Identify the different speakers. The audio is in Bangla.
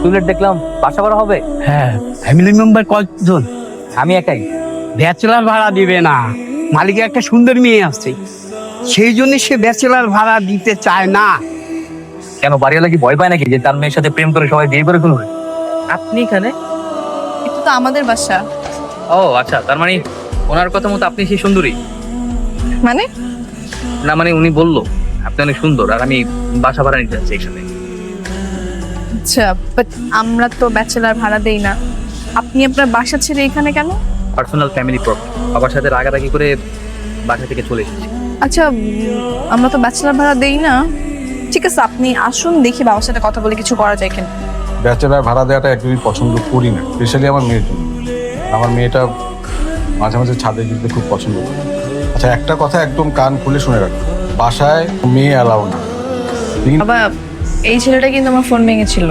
Speaker 1: টুলেট দেখলাম, বাসা করা হবে?
Speaker 2: হ্যাঁ, ফ্যামিলি মেম্বার কতজন?
Speaker 1: আমি একাই।
Speaker 2: ব্যাচেলার ভাড়া দিবে না, মালিকের একটা সুন্দর মেয়ে আছে, সেই জন্য সে ব্যাচেলার ভাড়া দিতে চায় না।
Speaker 1: কেন, বাড়িওয়ালা কি ভয় পায় নাকি যে তার মেয়ের সাথে প্রেম করে সবাই বিয়ে করে ফেলবে? আপনি এখানে?
Speaker 3: এটা তো আমাদের বাসা।
Speaker 1: ও আচ্ছা, তার মানে ওনার কথা মতো আপনি সেই সুন্দরী?
Speaker 3: মানে
Speaker 1: না মানে উনি বললো আপনি অনেক সুন্দর, আর আমি বাসা ভাড়া নিতে চাচ্ছি এখানে।
Speaker 3: আচ্ছা, বাট আমরা তো ব্যাচেলার ভাড়া দেই না। আপনি আপনার বাসা ছেড়ে এখানে কেন?
Speaker 1: পার্সোনাল ফ্যামিলি প্রবলেম, বাবার সাথে রাগারাগি করে বাসা থেকে চলে এসেছি।
Speaker 3: আচ্ছা, আমরা তো ব্যাচেলার ভাড়া দেই না। ঠিক আছে, আপনি আসুন, দেখি বাবার সাথে কথা বলে কিছু করা যায় কিনা।
Speaker 4: ব্যাচেলার ভাড়া দেওয়াটা একদমই পছন্দ করি না, স্পেশালি আমার মেয়ের জন্য। আমার মেয়েটা মাঝে মাঝে ছাদে যেতে খুব পছন্দ করে। আচ্ছা, একটা কথা একদম কান খুলে শুনে রাখো, বাসায় মেয়ে অ্যালাউ না।
Speaker 3: বাবা, এই ছেলেটা কিন্তু আমার ফোন ভেঙেছিল।